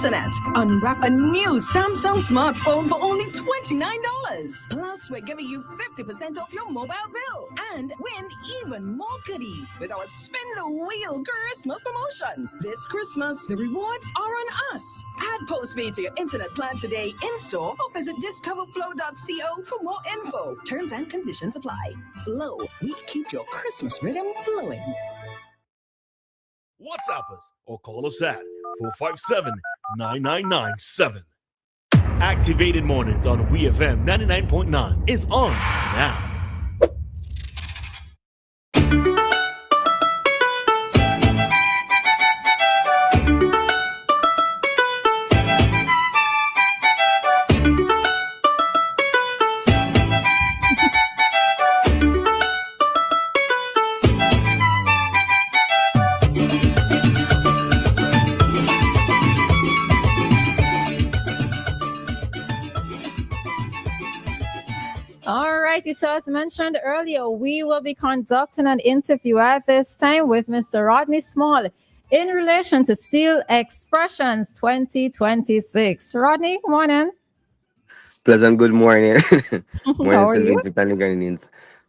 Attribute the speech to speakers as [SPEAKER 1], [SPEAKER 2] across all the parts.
[SPEAKER 1] internet. Unwrap a new Samsung smartphone for only $29. Plus, we're giving you 50% off your mobile bill. And win even more goodies with our Spin the Wheel Christmas promotion. This Christmas, the rewards are on us. Add postpaid to your internet plan today in-store or visit discoverflow.co for more info. Terms and conditions apply. Flow, we keep your Christmas rhythm flowing.
[SPEAKER 2] WhatsApp us or call us at 457-9997. Activated Mornings on WEFM 99.9 is on now.
[SPEAKER 3] So as mentioned earlier, we will be conducting an interview at this time with Mr. Rodney Small in relation to Steel Expressions 2026. Rodney, good morning.
[SPEAKER 4] Pleasant good morning. Morning,
[SPEAKER 3] How are you?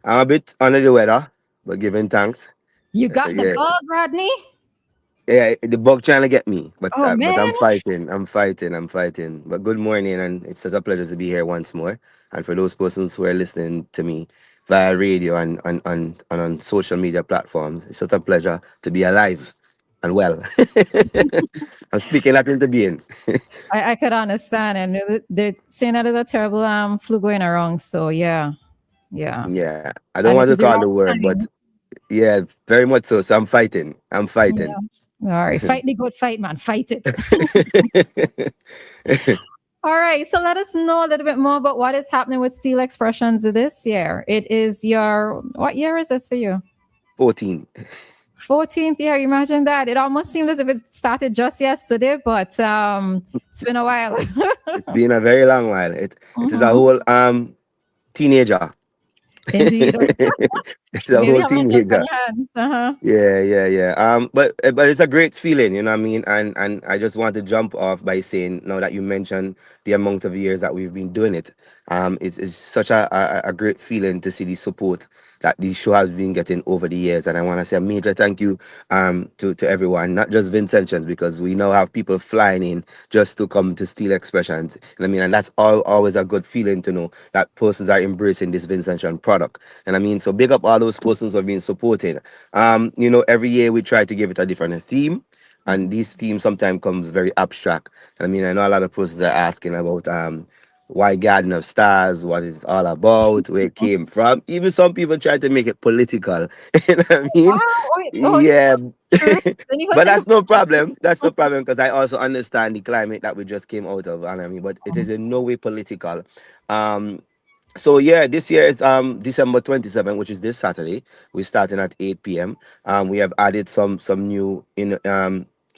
[SPEAKER 4] I'm a bit under the weather, but giving thanks.
[SPEAKER 3] You got the bug, Rodney?
[SPEAKER 4] Yeah, the bug trying to get me, but
[SPEAKER 3] man.
[SPEAKER 4] I'm fighting. But good morning, and it's such a pleasure to be here once more. And for those persons who are listening to me via radio and on social media platforms, it's such a pleasure to be alive and well. I'm speaking that into being.
[SPEAKER 3] I could understand, and they're saying that there's a terrible flu going around. So yeah.
[SPEAKER 4] Yeah, I don't want to call the word, but yeah, very much so. So I'm fighting.
[SPEAKER 3] Yeah. All right, fight the good fight, man. Fight it. All right, so let us know a little bit more about what is happening with Steel Expressions this year. It is what year is this for you?
[SPEAKER 4] 14th
[SPEAKER 3] year. Imagine that. It almost seems as if it started just yesterday, but it's been a while.
[SPEAKER 4] It's been a very long while. It is a whole teenager.
[SPEAKER 3] Indeed.
[SPEAKER 4] It's a whole teenager. Yeah. But it's a great feeling, you know what I mean? And I just want to jump off by saying, now that you mentioned the amount of years that we've been doing it, it's such a great feeling to see the support that the show has been getting over the years. And I want to say a major thank you to everyone, not just Vincentians, because we now have people flying in just to come to Steel Expressions. And I mean, and that's always a good feeling to know that persons are embracing this Vincentian product. And I mean, so big up all those persons who have been supporting. Every year we try to give it a different theme. And these themes sometimes comes very abstract. I mean, I know a lot of persons are asking about why Garden of Stars, what it's all about, where it came from. Even some people try to make it political. You know what I mean? Yeah. But that's no problem. That's no problem, because I also understand the climate that we just came out of. And I mean, but it is in no way political. So yeah, this year is December 27th, which is this Saturday. We're starting at 8 p.m. We have added some new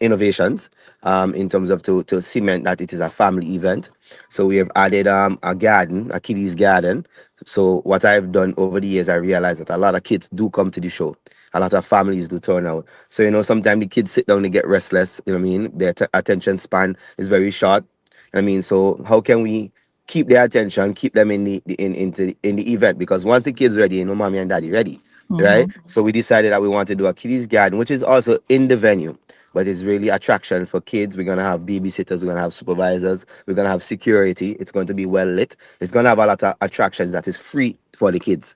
[SPEAKER 4] innovations in terms of to cement that it is a family event. So we have added a garden, a kiddies garden. So what I've done over the years, I realized that a lot of kids do come to the show. A lot of families do turn out. So sometimes the kids sit down, they get restless. You know what I mean? Their attention span is very short. I mean, so how can we keep their attention, keep them in the event? Because once the kids ready, mommy and daddy ready, right? So we decided that we want to do a kiddies garden, which is also in the venue, but it's really attraction for kids. We're gonna have babysitters, we're gonna have supervisors, we're gonna have security. It's going to be well lit. It's gonna have a lot of attractions that is free for the kids.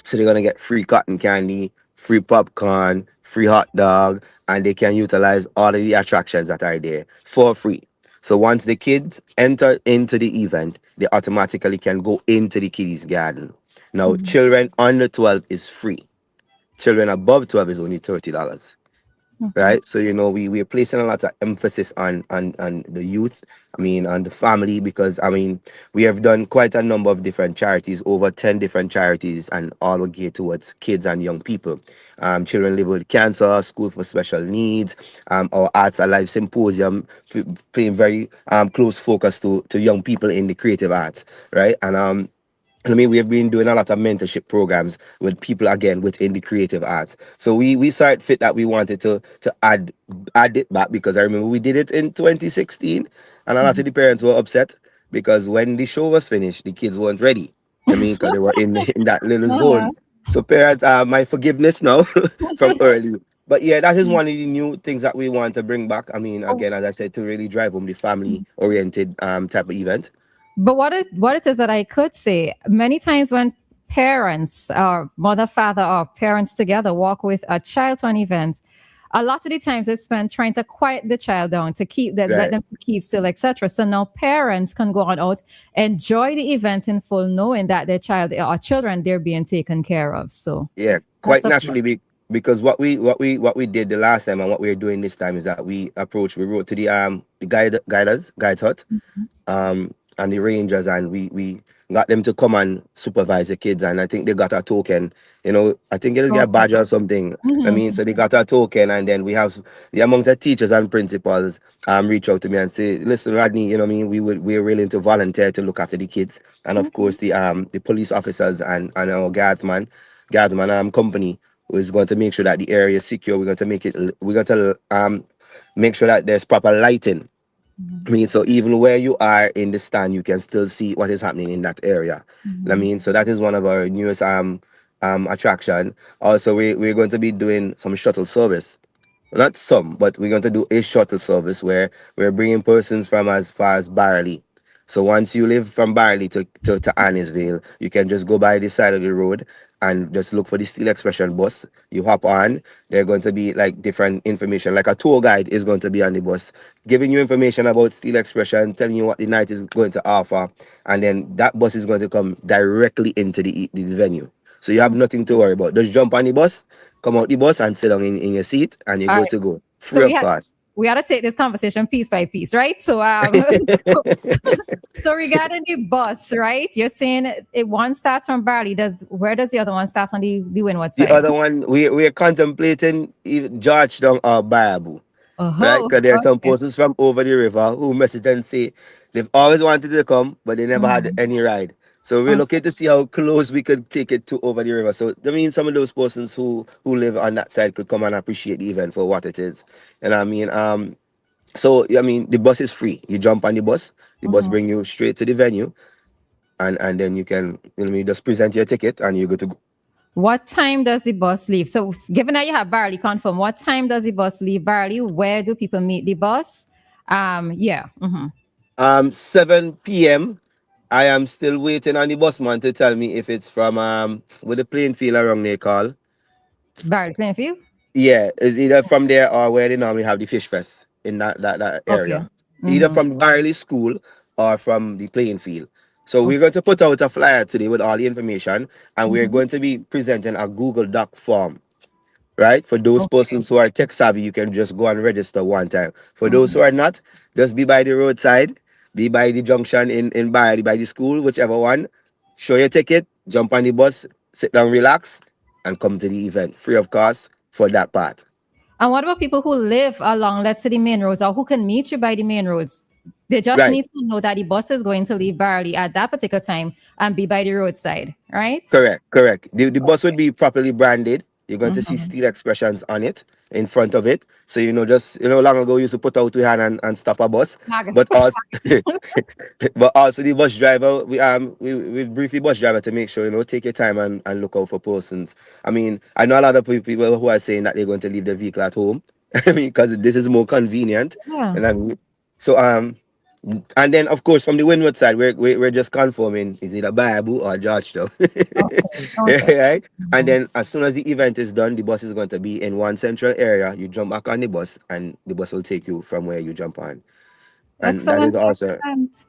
[SPEAKER 4] So they're gonna get free cotton candy, free popcorn, free hot dog, and they can utilize all of the attractions that are there for free. So once the kids enter into the event, they automatically can go into the kiddies garden. Now, children under 12 is free. Children above 12 is only $30. Right? So, we're placing a lot of emphasis on the youth, on the family, because, we have done quite a number of different charities, over 10 different charities, and all are geared towards kids and young people. Children living with cancer, School for Special Needs, our Arts Alive Symposium, paying very close focus to young people in the creative arts, right? And I mean, we have been doing a lot of mentorship programs with people again within the creative arts. So we saw it fit that we wanted to add it back because I remember we did it in 2016, and a lot of the parents were upset because when the show was finished, the kids weren't ready. I mean, because they were in in that little
[SPEAKER 3] Uh-huh.
[SPEAKER 4] zone. So parents, my forgiveness now from early. But yeah, that is one of the new things that we want to bring back. I mean,
[SPEAKER 3] Oh,
[SPEAKER 4] again, as I said, to really drive home the family oriented type of event.
[SPEAKER 3] but what it is that I could say, many times when parents or mother, father, or parents together walk with a child to an event, a lot of the times it's spent trying to quiet the child down to keep that let
[SPEAKER 4] Right.
[SPEAKER 3] them to keep still, etc. So now parents can go on out, enjoy the event in full, knowing that their child or children they're being taken care of. So
[SPEAKER 4] Yeah,
[SPEAKER 3] that's
[SPEAKER 4] quite
[SPEAKER 3] a
[SPEAKER 4] naturally, because what we did the last time and what we're doing this time is that we wrote to the guide hut, and the rangers, and we got them to come and supervise the kids, and I think they got a token. I think they'll get a
[SPEAKER 3] okay.
[SPEAKER 4] badge or something. I
[SPEAKER 3] Mhm.
[SPEAKER 4] mean, so they got a token, and then we have the amount of teachers and principals reach out to me and say, listen, Rodney, you know what I mean, we're willing to volunteer to look after the kids, and of
[SPEAKER 3] Okay.
[SPEAKER 4] course the police officers and our guardsman company who is going to make sure that the area is secure. We're going to make sure that there's proper lighting. I mean, so even where you are in the stand, you can still see what is happening in that area. I
[SPEAKER 3] Mhm.
[SPEAKER 4] mean, so that is one of our newest attraction. Also, we're going to be doing some shuttle service. Not some, but we're going to do a shuttle service where we're bringing persons from as far as Barley. So once you live from Barley to Annisville, you can just go by the side of the road and just look for the Steel Expression bus. You hop on. They're going to be like different information. Like a tour guide is going to be on the bus, giving you information about Steel Expression, telling you what the night is going to offer, and then that bus is going to come directly into the venue. So you have nothing to worry about. Just jump on the bus, come out the bus, and sit down in your seat, and you're
[SPEAKER 3] All
[SPEAKER 4] good
[SPEAKER 3] right.
[SPEAKER 4] to go.
[SPEAKER 3] So
[SPEAKER 4] Free of cost.
[SPEAKER 3] we had to take this conversation piece by piece, right? So so regarding the bus, right? You're saying one starts from Barley. Does where does the other one start on the windward
[SPEAKER 4] The
[SPEAKER 3] side?
[SPEAKER 4] other one, we're contemplating Georgetown or Bayabu, right?
[SPEAKER 3] Oh,
[SPEAKER 4] Because there are some
[SPEAKER 3] okay.
[SPEAKER 4] persons from over the river who message and say they've always wanted to come, but they never had
[SPEAKER 3] Mhm.
[SPEAKER 4] any ride. So we're
[SPEAKER 3] Okay.
[SPEAKER 4] looking to see how close we could take it to over the river. So I mean, some of those persons who live on that side could come and appreciate the event for what it is. And I mean, so I mean, the bus is free. You jump on the bus
[SPEAKER 3] Mhm.
[SPEAKER 4] bring you straight to the venue, and then you can, just present your ticket and you go to.
[SPEAKER 3] What time does the bus leave? So, given that you have Barley, confirm what time does the bus leave Barley? Where do people meet the bus? Yeah.
[SPEAKER 4] 7 p.m. I am still waiting on the busman to tell me if it's from with the playing field around there call.
[SPEAKER 3] Barley Plainfield.
[SPEAKER 4] Yeah, it's either from there or where they normally have the fish fest in that
[SPEAKER 3] Okay.
[SPEAKER 4] area. Either
[SPEAKER 3] Mm-hmm.
[SPEAKER 4] from Barley School or from the playing field. So we're
[SPEAKER 3] Okay.
[SPEAKER 4] going to put out a flyer today with all the information, and we're
[SPEAKER 3] Mhm.
[SPEAKER 4] going to be presenting a Google Doc form, right? For those
[SPEAKER 3] Okay.
[SPEAKER 4] persons who are tech savvy, you can just go and register one time. For those
[SPEAKER 3] Mhm.
[SPEAKER 4] who are not, just be by the roadside, be by the junction in by the school, whichever one. Show your ticket, jump on the bus, sit down, relax, and come to the event free of cost for that part.
[SPEAKER 3] And what about people who live along, let's say, the main roads or who can meet you by the main roads? They just
[SPEAKER 4] Right.
[SPEAKER 3] need to know that the bus is going to leave Barley at that particular time and be by the roadside, right?
[SPEAKER 4] Correct, correct. The bus would be properly branded. You're going to see
[SPEAKER 3] Mhm.
[SPEAKER 4] steel expressions on it in front of it. So just long ago you used to put out your hand and stop a bus.
[SPEAKER 3] Naga.
[SPEAKER 4] But also but also the bus driver, we brief the bus driver to make sure, take your time and look out for persons. I mean, I know a lot of people who are saying that they're going to leave their vehicle at home. I mean, because this is more convenient.
[SPEAKER 3] Yeah.
[SPEAKER 4] And I mean, so and then, of course, from the windward side, we're just confirming is it a Bible or Georgetown,
[SPEAKER 3] Okay. Okay.
[SPEAKER 4] right? And
[SPEAKER 3] Mhm.
[SPEAKER 4] then, as soon as the event is done, the bus is going to be in one central area. You jump back on the bus, and the bus will take you from where you jump on. And that is
[SPEAKER 3] Excellent.
[SPEAKER 4] also,
[SPEAKER 3] Excellent.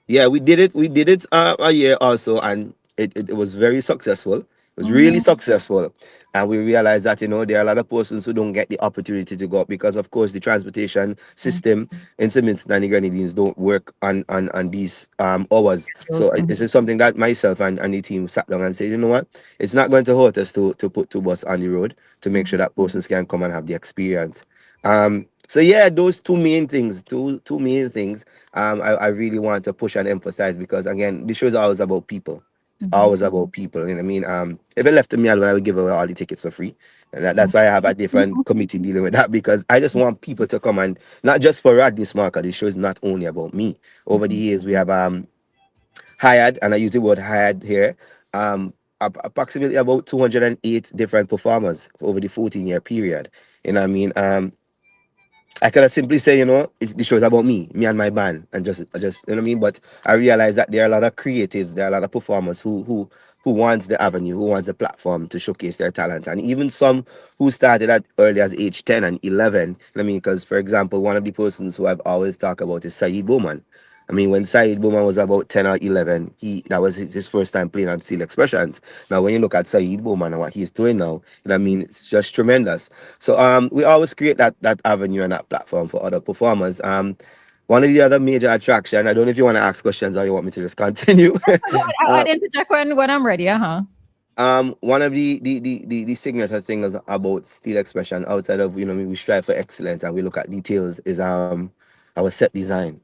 [SPEAKER 4] yeah, we did it. We did it a year also, and it was very successful. It was really
[SPEAKER 3] Mhm.
[SPEAKER 4] successful. And we realized that, there are a lot of persons who don't get the opportunity to go up because, of course, the transportation system in St. Vincent and the Grenadines don't work on these hours. So
[SPEAKER 3] Schedules.
[SPEAKER 4] this is something that myself and the team sat down and said, you know what? It's not going to hurt us to put two bus on the road to make sure
[SPEAKER 3] Mhm.
[SPEAKER 4] that persons can come and have the experience. So yeah, those two main things I really want to push and emphasize because again, the show is always about people. It's always about people. You know what I mean? If it left to me alone, I would give away all the tickets for free. And that's why I have a different committee dealing with that, because I just want people to come, and not just for Rodney Smarker. This show is not only about me. Over the years, we have hired, and I use the word hired here, approximately about 208 different performers over the 14-year period. You know what I mean? I could have simply say, the show's about me and my band, and just, you know what I mean. But I realize that there are a lot of creatives, there are a lot of performers who wants the avenue, who wants the platform to showcase their talent, and even some who started at early as age 10 and 11. You know what I mean, because for example, one of the persons who I've always talked about is Saeed Bowman. I mean, when Saeed Bowman was about 10 or 11, that was his first time playing on Steel Expressions. Now, when you look at Saeed Bowman and what he's doing now, you know what I mean, it's just tremendous. So we always create that avenue and that platform for other performers. One of the other major attraction, I don't know if you want to ask questions or you want me to just continue.
[SPEAKER 3] I'd interject when I'm ready.
[SPEAKER 4] One of the signature things about Steel Expression, outside of, we strive for excellence and we look at details, is our set design.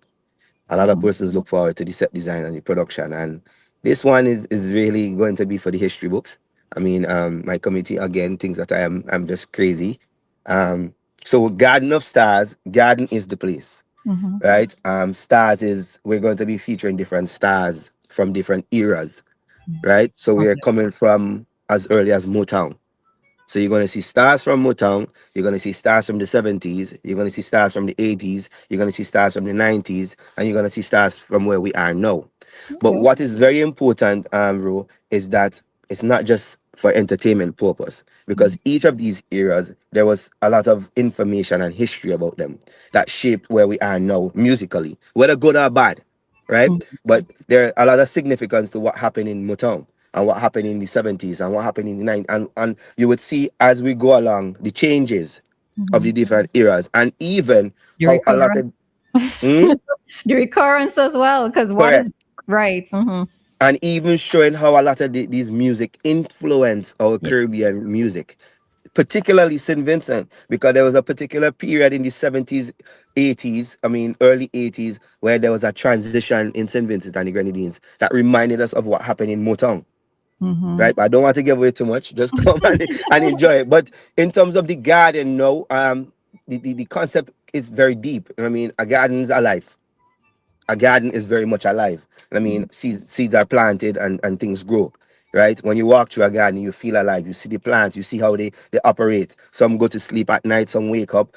[SPEAKER 4] A lot of persons look forward to the set design and the production, and this one is really going to be for the history books. I mean, my committee again thinks that I'm just crazy. So Garden of Stars, Garden is the place, right? Stars is, we're going to be featuring different stars from different eras, right? So we are coming from as early as Motown. So you're going to see stars from Motown, you're going to see stars from the 70s, you're going to see stars from the 80s, you're going to see stars from the 90s, and you're going to see stars from where we are now. But what is very important, Ro, is that it's not just for entertainment purpose, because each of these eras, there was a lot of information and history about them that shaped where we are now musically, whether good or bad, right? But there are a lot of significance to what happened in Motown and what happened in the 70s and what happened in the 90s. And you would see as we go along the changes of the different eras, and even
[SPEAKER 3] The
[SPEAKER 4] how a lot of.
[SPEAKER 3] recurrence,
[SPEAKER 4] Hmm?
[SPEAKER 3] the recurrence as well, because what
[SPEAKER 4] Correct.
[SPEAKER 3] is right?
[SPEAKER 4] And even showing how a lot of these music influence our
[SPEAKER 3] Yeah.
[SPEAKER 4] Caribbean music, particularly St. Vincent, because there was a particular period in the 70s, 80s, I mean, early 80s, where there was a transition in St. Vincent and the Grenadines that reminded us of what happened in Motown. Right, but I don't want to give away too much. Just come and enjoy it. But in terms of the garden, no, the concept is very deep. I mean, a garden is alive. A garden is very much alive. I mean, seeds are planted and things grow, right? When you walk through a garden, you feel alive. You see the plants, you see how they operate. Some go to sleep at night, some wake up,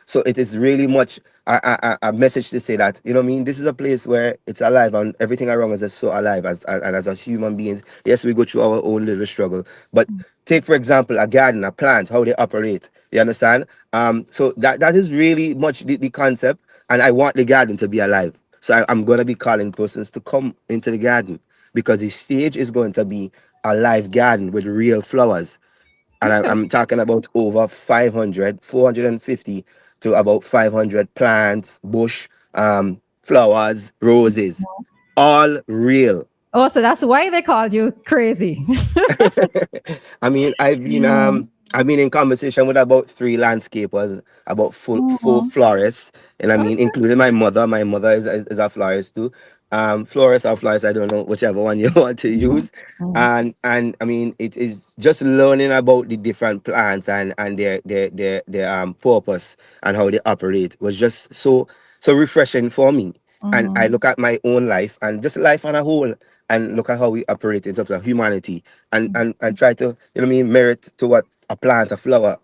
[SPEAKER 4] So it is really much a message to say that, you know what I mean? This is a place where it's alive and everything around us is so alive as human beings. Yes, we go through our own little struggle, but take, for example, a garden, a plant, how they operate. You understand? So that is really much the concept, and I want the garden to be alive. So I'm going to be calling persons to come into the garden, because the stage is going to be a live garden with real flowers. And I'm talking about over 500, 450 to about 500 plants, bush, flowers, roses, all real.
[SPEAKER 3] Oh, so that's why they called you crazy.
[SPEAKER 4] I mean, I've been in conversation with about three landscapers, about four florists, and I mean, including my mother. My mother is a florist too. Florist or florist, I don't know, whichever one you want to use. And I mean, it is just learning about the different plants and their purpose and how they operate was just so refreshing for me. And I look at my own life and just life on a whole, and look at how we operate in terms of humanity, and try to, merit to what a plant, a flower,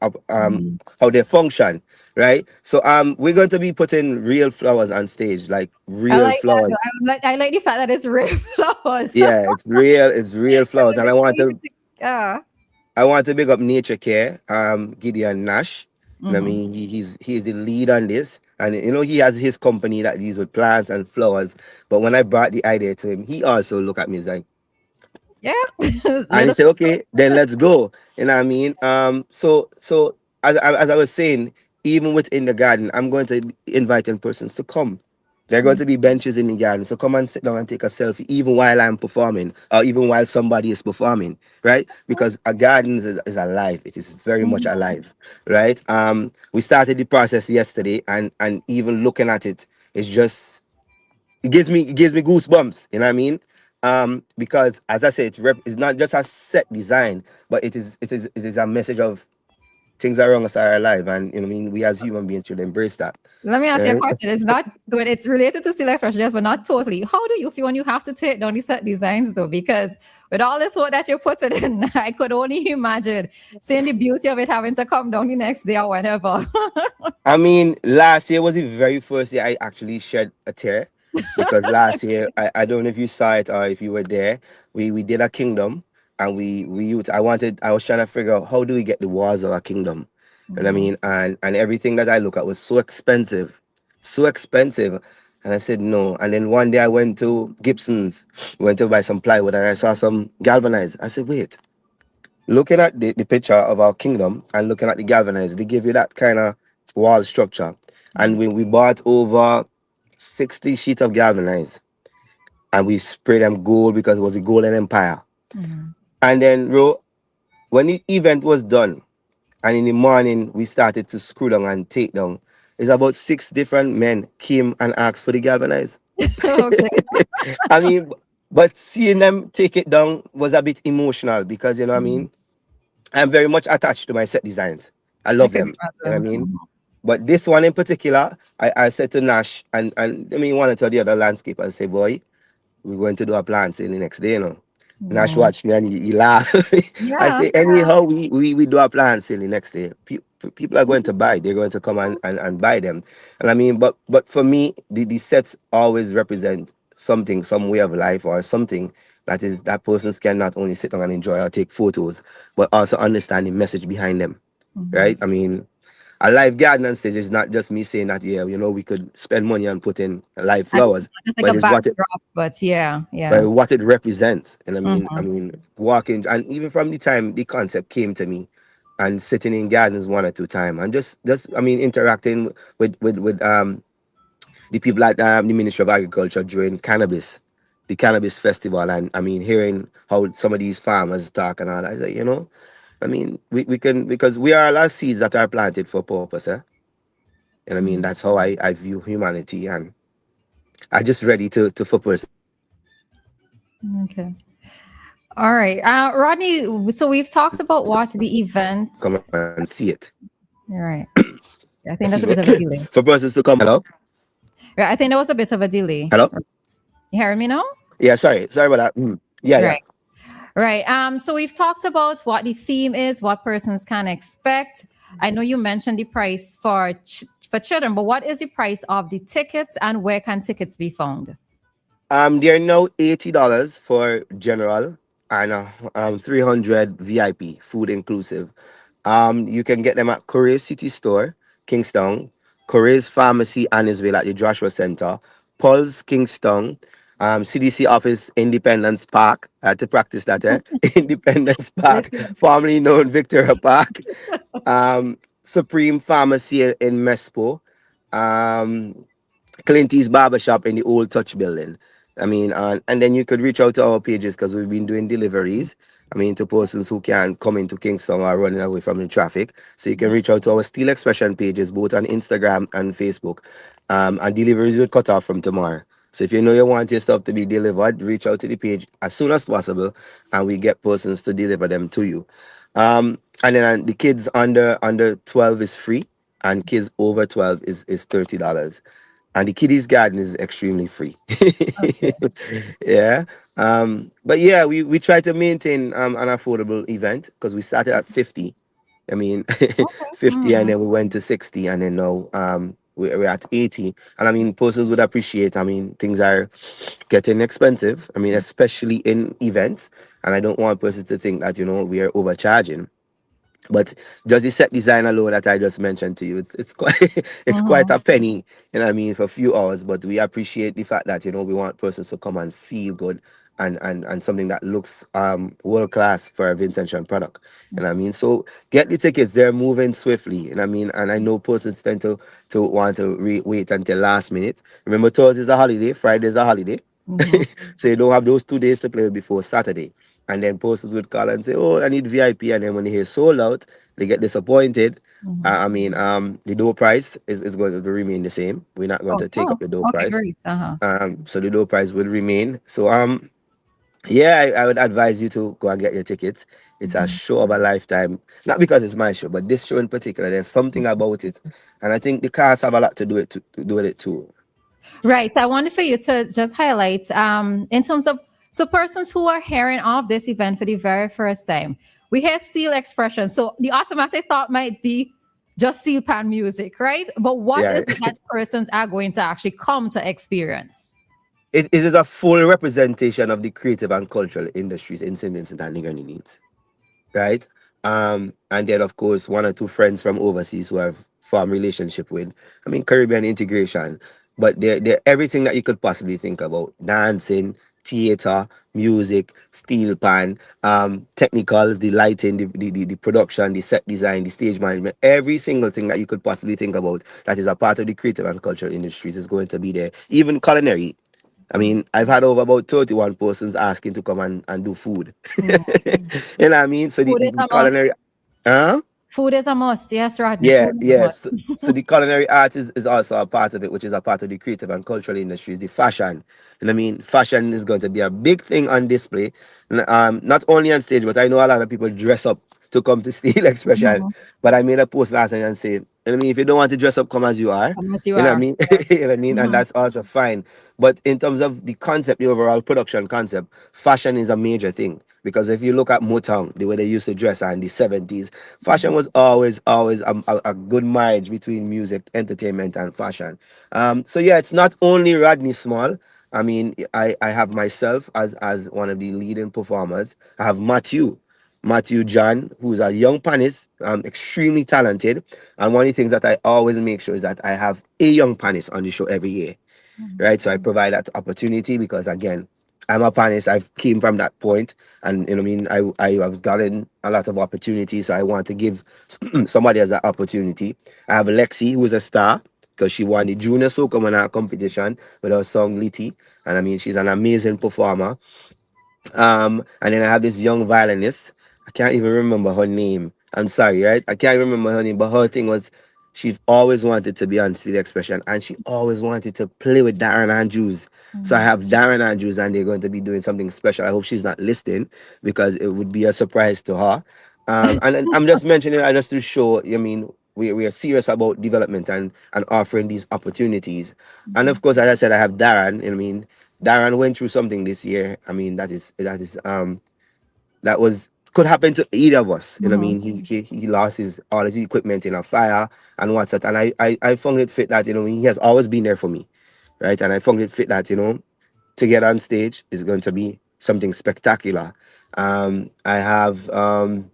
[SPEAKER 4] how they function, right? So we're going to be putting real flowers on stage, like
[SPEAKER 3] I
[SPEAKER 4] real
[SPEAKER 3] like that. Though.
[SPEAKER 4] flowers.
[SPEAKER 3] I like the fact that it's real flowers.
[SPEAKER 4] Yeah, it's real flowers, and
[SPEAKER 3] It's easy to,
[SPEAKER 4] I want to big up Nature Care, Gideon Nash. And I
[SPEAKER 3] mhm.
[SPEAKER 4] mean, he's the lead on this, and he has his company that deals with plants and flowers. But when I brought the idea to him, he also looked at me, he's like,
[SPEAKER 3] Yeah.
[SPEAKER 4] and
[SPEAKER 3] Let
[SPEAKER 4] he
[SPEAKER 3] us.
[SPEAKER 4] said, okay, then let's go. You know what I mean? So as I was saying, even within the garden, I'm going to be inviting persons to come. There are going to be benches in the garden. So come and sit down and take a selfie, even while I'm performing, or even while somebody is performing, right? Because a garden is alive. It is very much alive, right? We started the process yesterday, and even looking at it, it's just, it gives me goosebumps. You know what I mean? Because as I said, it's not just a set design, but it is a message of things are wrong as our life, and I mean, we as human beings should embrace that.
[SPEAKER 3] Let me ask you a
[SPEAKER 4] Right?
[SPEAKER 3] question. It's not, but it's related to steel expression, but not totally. How do you feel when you have to take down the set designs, though? Because with all this work that you're putting in, I could only imagine seeing the beauty of it having to come down the next day or whatever.
[SPEAKER 4] I mean, last year was the very first year I actually shed a tear, because last year, I don't know if you saw it or if you were there. We did a kingdom, and I was trying to figure out how do we get the walls of a kingdom. And I
[SPEAKER 3] Mhm.
[SPEAKER 4] mean, and everything that I look at was so expensive. And I said no. And then one day I went to Gibson's, went to buy some plywood, and I saw some galvanized. I said, wait, looking at the picture of our kingdom and looking at the galvanized, they give you that kind of wall structure. And we bought over 60 sheets of galvanized, and we sprayed them gold because it was the golden empire.
[SPEAKER 3] Mhm.
[SPEAKER 4] And then, bro, when the event was done, and in the morning we started to screw down and take down, it's about six different men came and asked for the galvanized.
[SPEAKER 3] Okay.
[SPEAKER 4] I mean, but seeing them take it down was a bit emotional, because what I
[SPEAKER 3] Mhm.
[SPEAKER 4] mean, I'm very much attached to my set designs. I
[SPEAKER 3] I
[SPEAKER 4] love
[SPEAKER 3] could
[SPEAKER 4] them. You know what I
[SPEAKER 3] imagine.
[SPEAKER 4] mean? But this one in particular, I said to Nash, and I mean one or two of the other landscapers, say, boy, we're going to do a plant sale the next day. Nash
[SPEAKER 3] Mhm.
[SPEAKER 4] watched me and he laughed. I
[SPEAKER 3] Yeah.
[SPEAKER 4] say, anyhow, we do a plant sale the next day. People are going to buy. They're going to come and buy them. And I mean, but for me, the sets always represent something, some way of life, or something that persons can not only sit down and enjoy or take photos, but also understand the message behind them.
[SPEAKER 3] Mhm.
[SPEAKER 4] Right? I mean, a live garden on stage is not just me saying that, yeah, we could spend money on putting live
[SPEAKER 3] And it's
[SPEAKER 4] flowers,
[SPEAKER 3] not just like
[SPEAKER 4] but
[SPEAKER 3] a
[SPEAKER 4] it's what
[SPEAKER 3] backdrop, but yeah,
[SPEAKER 4] by
[SPEAKER 3] yeah.
[SPEAKER 4] what it represents. And I
[SPEAKER 3] Mhm.
[SPEAKER 4] mean, walking, and even from the time the concept came to me, and sitting in gardens one or two time, and just I mean, interacting with the people at the Ministry of Agriculture during the cannabis festival, and I mean, hearing how some of these farmers talk and all that. I say, I mean, we can, because we are all seeds that are planted for purpose, eh? And I mean,
[SPEAKER 3] Mhm.
[SPEAKER 4] that's how I view humanity, and I just ready to for persons to come and see it.
[SPEAKER 3] Okay. All right. Rodney, so we've talked about what the event. Right. I think that's a bit of a
[SPEAKER 4] Excuse me.
[SPEAKER 3] delay.
[SPEAKER 4] For persons to come. Hello?
[SPEAKER 3] Right. I think there was a bit of a delay.
[SPEAKER 4] Hello?
[SPEAKER 3] You hearing me now?
[SPEAKER 4] Yeah, sorry about that. Yeah, yeah.
[SPEAKER 3] Right. Right. So we've talked about what the theme is, what persons can expect. I know you mentioned the price for for children, but what is the price of the tickets and where can tickets be found?
[SPEAKER 4] They're now $80 for general, and 300 VIP, food inclusive. You can get them at Korea's City Store, Kingston, Korea's Pharmacy, Annisville at the Joshua Center, Paul's Kingston, CDC office, Independence Park. I had to practice that, eh? Independence Park,
[SPEAKER 3] Listen.
[SPEAKER 4] formerly known Victoria Park. Supreme Pharmacy in Mespo. Um, Clinty's Barbershop in the Old Touch Building. I mean, and then you could reach out to our pages, because we've been doing deliveries. I mean, to persons who can't come into Kingston or running away from the traffic. So you can reach out to our Steel Expression pages, both on Instagram and Facebook. And deliveries will cut off from tomorrow. So if you know you want your stuff to be delivered, reach out to the page as soon as possible, and we get persons to deliver them to you. And then the kids under 12 is free, and kids over 12 is $30, and the kiddies garden is extremely free. Yeah. But yeah, we try to maintain an affordable event, because we started at 50. I mean,
[SPEAKER 3] Okay.
[SPEAKER 4] 50, and
[SPEAKER 3] Mm.
[SPEAKER 4] then we went to 60, and then now we're at 80. And I mean, persons would appreciate, I mean, things are getting expensive, I mean, especially in events. And I don't want persons to think that we are overcharging. But just the set design alone that I just mentioned to you, it's quite it's quite
[SPEAKER 3] Mhm.
[SPEAKER 4] a penny, I mean, for a few hours. But we appreciate the fact that we want persons to come and feel good, and something that looks world class for a vintage and product. And I mean, so get the tickets; they're moving swiftly. And I mean, and I know persons tend to want to wait until last minute. Remember, Thursday is a holiday, Friday is a holiday,
[SPEAKER 3] Mhm.
[SPEAKER 4] so you don't have those 2 days to play before Saturday. And then posters would call and say, "Oh, I need VIP," and then when they hear sold out, they get disappointed.
[SPEAKER 3] Mhm.
[SPEAKER 4] I mean, the door price is going to remain the same. We're not going
[SPEAKER 3] Oh,
[SPEAKER 4] to take
[SPEAKER 3] oh,
[SPEAKER 4] up the door
[SPEAKER 3] okay,
[SPEAKER 4] price.
[SPEAKER 3] great. Uh-huh.
[SPEAKER 4] So the door price will remain. So Yeah, I would advise you to go and get your tickets. It's a
[SPEAKER 3] Mhm.
[SPEAKER 4] show of a lifetime. Not because it's my show, but this show in particular, there's something about it. And I think the cast have a lot to do to do with it too.
[SPEAKER 3] Right. So I wanted for you to just highlight in terms of so persons who are hearing of this event for the very first time. We hear steel expression. So the automatic thought might be just steel pan music, right? But what
[SPEAKER 4] Yeah.
[SPEAKER 3] is it that persons are going to actually come to experience?
[SPEAKER 4] It is a full representation of the creative and cultural industries in St. Vincent and the Grenadines. Right? And then of course one or two friends from overseas who I've formed relationship with. I mean Caribbean integration, but they're everything that you could possibly think about: dancing, theater, music, steel pan, technicals, the lighting, the production, the set design, the stage management, every single thing that you could possibly think about that is a part of the creative and cultural industries is going to be there. Even culinary. I mean, I've had over about 31 persons asking to come and do food. You
[SPEAKER 3] Mhm.
[SPEAKER 4] know what I mean? So
[SPEAKER 3] Food is
[SPEAKER 4] the
[SPEAKER 3] a must.
[SPEAKER 4] culinary, huh?
[SPEAKER 3] Food is a must. Yes, Rodney.
[SPEAKER 4] Yeah,
[SPEAKER 3] Food is a must.
[SPEAKER 4] yes. So the culinary art is also a part of it, which is a part of the creative and cultural industries, the fashion. And I mean, fashion is going to be a big thing on display. Not only on stage, but I know a lot of people dress up to come to Steel Expression.
[SPEAKER 3] Mhm.
[SPEAKER 4] But I made a post last night and say, you know what I mean, if you don't want to dress up, come as you are.
[SPEAKER 3] Come as you
[SPEAKER 4] You know what I
[SPEAKER 3] are.
[SPEAKER 4] mean?
[SPEAKER 3] Correct.
[SPEAKER 4] You know what I mean? And
[SPEAKER 3] Mhm.
[SPEAKER 4] that's also fine. But in terms of the concept, the overall production concept, fashion is a major thing. Because if you look at Motown, the way they used to dress in the 70s, fashion was always a good marriage between music, entertainment, and fashion. So yeah, it's not only Rodney Small. I mean, I have myself as one of the leading performers. I have Matthew John, who's a young panist, extremely talented. And one of the things that I always make sure is that I have a young panist on the show every year, right? So I provide that opportunity because again, I'm a panelist. I've came from that point, and you know, what I mean, I have gotten a lot of opportunities. So I want to give somebody else that opportunity. I have Lexi, who is a star because she won the Junior Soca Monarch competition with her song Litty, and I mean, she's an amazing performer. And then I have this young violinist. I can't even remember her name. I'm sorry, right? I can't remember her name, but her thing was she always wanted to be on Steel Expression and she always wanted to play with Darren Andrews. So I have Darren Andrews and they're going to be doing something special. I hope she's not listening because it would be a surprise to her. And then I'm just mentioning that just to show, I mean, we are serious about development and offering these opportunities. And of course, as I said, I have Darren. I mean, Darren went through something this year. I mean, that was could happen to either of us. You know what I
[SPEAKER 3] Mhm.
[SPEAKER 4] mean? He lost his all his equipment in a fire and what's that. And I found it fit that, you know, he has always been there for me. Right. And I found it fit that, you know, to get on stage is going to be something spectacular. Um I have um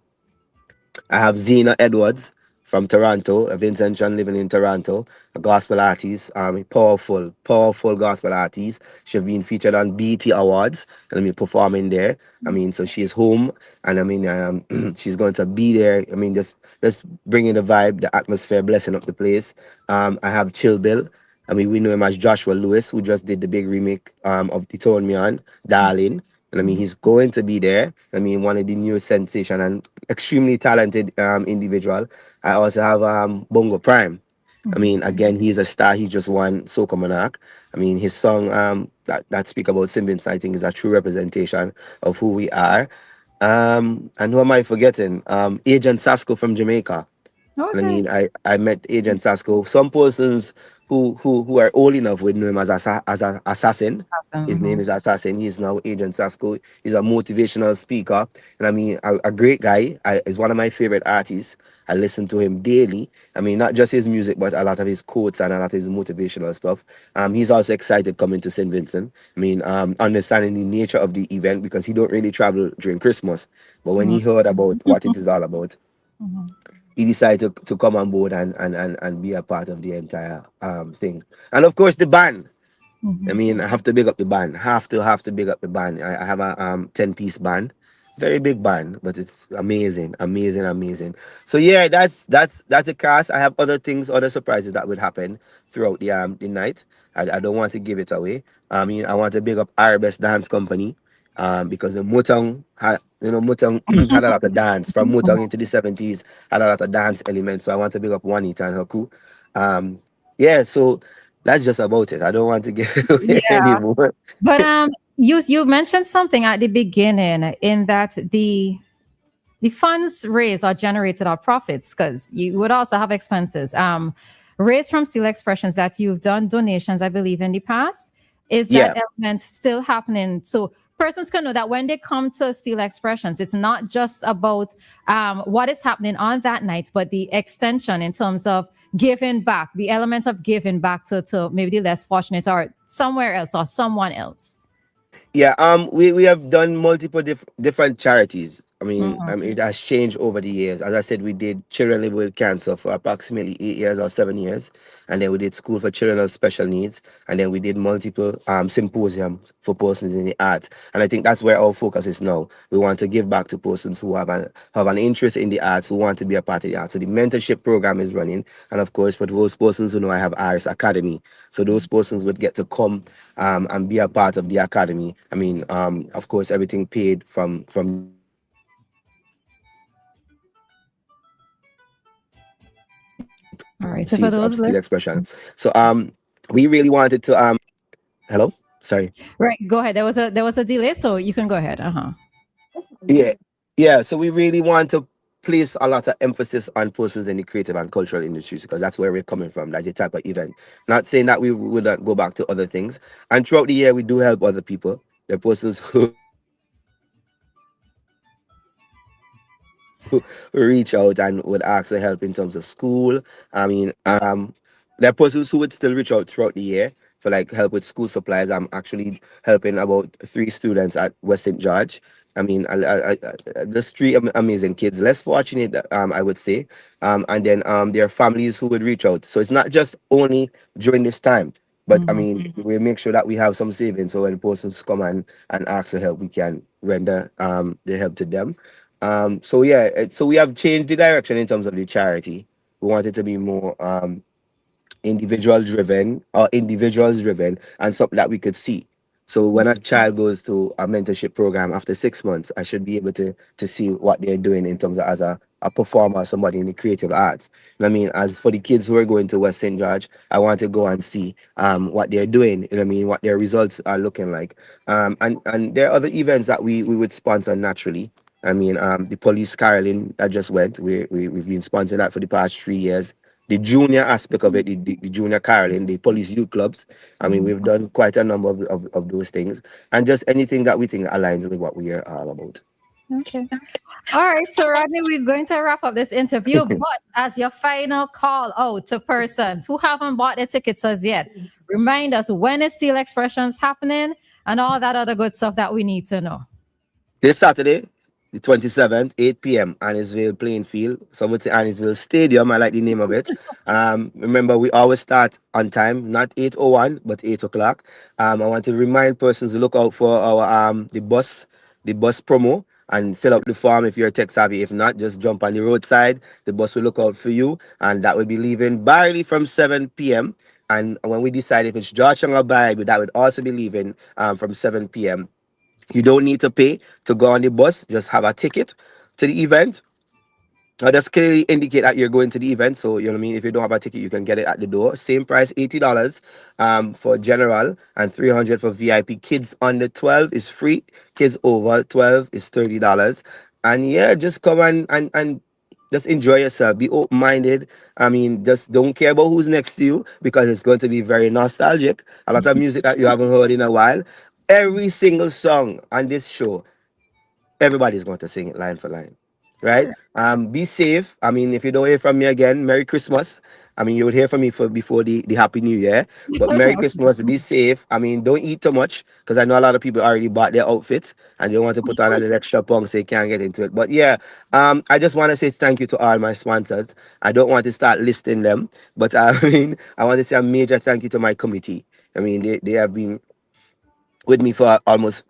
[SPEAKER 4] I have Zena Edwards from Toronto, a Vincent John living in Toronto, a gospel artist, a powerful gospel artist. She's been featured on BET Awards, and I mean, performing there. I mean, so she's home, and I mean, she's going to be there. I mean, just bringing the vibe, the atmosphere, blessing up the place. I have Chill Bill. I mean, we know him as Joshua Lewis, who just did the big remake of the Tone Me On, Darling. And I mean, he's going to be there. I mean, one of the new sensation and extremely talented individual. I also have Bongo Prime. I mean, again, he's a star. He just won Soca Monarch. I mean, his song that speak about St. Vincent, I think, is a true representation of who we are. And who am I forgetting? Agent Sasco from Jamaica. And I
[SPEAKER 3] Okay.
[SPEAKER 4] mean, I met Agent Sasco. Some persons who are old enough would know him as a assassin.
[SPEAKER 3] Awesome.
[SPEAKER 4] His name
[SPEAKER 3] Mhm.
[SPEAKER 4] is Assassin. He's now Agent Sasco. He's a motivational speaker. And I mean, a great guy. Is one of my favorite artists. I listen to him daily. I mean, not just his music, but a lot of his quotes and a lot of his motivational stuff. He's also excited coming to St. Vincent. I mean, understanding the nature of the event because he don't really travel during Christmas. But when he heard about what it is all about,
[SPEAKER 3] Mhm.
[SPEAKER 4] he decided to come on board and be a part of the entire thing. And of course the band. I
[SPEAKER 3] Mhm.
[SPEAKER 4] mean, I have to big up the band. Have to big up the band. I have a 10-piece band. Very big band, but it's amazing. So yeah, that's a cast. I have other things, other surprises that would happen throughout the night. I don't want to give it away. I mean, I want to big up our best dance company. Because the Mutong had, you know, Mutong had a lot of dance from Mutong into the 70s, had a lot of dance elements. So I want to big up Juanita and her crew. Yeah, so that's just about it. I don't want to give away
[SPEAKER 3] Yeah.
[SPEAKER 4] anymore.
[SPEAKER 3] But you mentioned something at the beginning in that the funds raised or generated are profits because you would also have expenses raised from Steel Expressions that you've done donations, I believe, in the past. Is that
[SPEAKER 4] Yeah.
[SPEAKER 3] element still happening? So persons can know that when they come to Steel Expressions, it's not just about what is happening on that night, but the extension in terms of giving back, the element of giving back to maybe the less fortunate or somewhere else or someone else.
[SPEAKER 4] Yeah, we have done multiple different charities.
[SPEAKER 3] Mhm.
[SPEAKER 4] It has changed over the years. As I said, we did children living with cancer for approximately 8 years or 7 years, and then we did school for children of special needs, and then we did multiple symposiums for persons in the arts. And I think that's where our focus is now. We want to give back to persons who have an interest in the arts, who want to be a part of the arts. So the mentorship program is running, and of course, for those persons who know, I have Arts Academy. So those persons would get to come and be a part of the academy. Of course, everything paid from the proceeds of the
[SPEAKER 3] All right.
[SPEAKER 4] of
[SPEAKER 3] So
[SPEAKER 4] Steel
[SPEAKER 3] for those
[SPEAKER 4] Expression.
[SPEAKER 3] listeners,
[SPEAKER 4] So we really wanted to hello, sorry.
[SPEAKER 3] right, go ahead. There was a delay, so you can go ahead. Uh-huh.
[SPEAKER 4] Yeah, yeah. So we really want to place a lot of emphasis on persons in the creative and cultural industries because that's where we're coming from. That's the type of event. Not saying that we would not go back to other things. And throughout the year, we do help other people. There are persons who reach out and would ask for help in terms of school. I mean, there are persons who would still reach out throughout the year for like help with school supplies. I'm actually helping about 3 students at West St. George. Just 3 amazing kids, less fortunate, I would say. And then there are families who would reach out. So it's not just only during this time, but
[SPEAKER 3] Mhm.
[SPEAKER 4] we make sure that we have some savings so when persons come and ask for help, we can render the help to them. So yeah, so we have changed the direction in terms of the charity. We want it to be more individuals driven and something that we could see. So when a child goes to a mentorship program after 6 months, I should be able to see what they're doing in terms of as a performer, somebody in the creative arts. As for the kids who are going to West St. George, I want to go and see what they're doing, what their results are looking like. And there are other events that we would sponsor naturally. The police caroling that just went, we've been sponsoring that for the past 3 years. The junior aspect of it, the junior caroling, the police youth clubs. We've done quite a number of those things, and just anything that we think aligns with what we are all about.
[SPEAKER 3] Okay. All right. So, Rodney, we're going to wrap up this interview, but as your final call out to persons who haven't bought their tickets as yet, remind us when is Steel Expressions happening and all that other good stuff that we need to know.
[SPEAKER 4] This Saturday, the 27th, 8 p.m., Annisville Playing Field. Some would say Annisville Stadium. I like the name of it. Remember, we always start on time, not 8:01, but 8 o'clock. I want to remind persons to look out for our the bus promo and fill up the form if you're tech savvy. If not, just jump on the roadside. The bus will look out for you, and that will be leaving barely from 7 p.m. And when we decide if it's Georgetown or Bible, that would also be leaving from 7 p.m. You don't need to pay to go on the bus. Just have a ticket to the event. Just clearly indicate that you're going to the event. So, you know what I mean? If you don't have a ticket, you can get it at the door. Same price, $80 for general and 300 for VIP. Kids under 12 is free. Kids over 12 is $30. And yeah, just come and just enjoy yourself. Be open-minded. Just don't care about who's next to you because it's going to be very nostalgic. A lot of music that you haven't heard in a while. Every single song on this show, everybody's going to sing it line for line, right? Be safe. If you don't hear from me again, Merry Christmas. You would hear from me for before the Happy New Year, but Merry Christmas. Be safe. Don't eat too much because I know a lot of people already bought their outfits and they want to put on an extra pong so they can't get into it. But yeah, I just want to say thank you to all my sponsors. I don't want to start listing them, but I want to say a major thank you to my committee. They have been with me for almost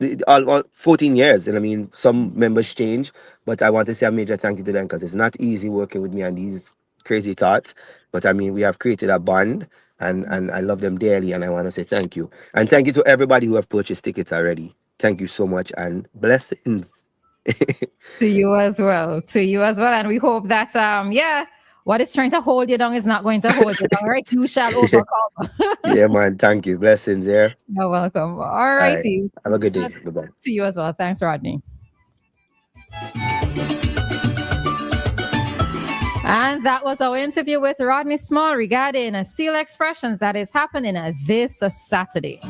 [SPEAKER 4] 14 years. And some members change, but I want to say a major thank you to them because it's not easy working with me on these crazy thoughts. But we have created a bond and I love them dearly. And I want to say thank you. And thank you to everybody who have purchased tickets already. Thank you so much and blessings.
[SPEAKER 3] To you as well. To you as well. And we hope that, yeah, What is trying to hold you down is not going to hold you down, right? You shall overcome.
[SPEAKER 4] Yeah, man. Thank you. Blessings, yeah.
[SPEAKER 3] You're welcome. All
[SPEAKER 4] All right.
[SPEAKER 3] righty.
[SPEAKER 4] Have a good
[SPEAKER 3] So,
[SPEAKER 4] day. Bye-bye.
[SPEAKER 3] to you as well. Thanks, Rodney. And that was our interview with Rodney Small regarding Steel Expressions that is happening this Saturday.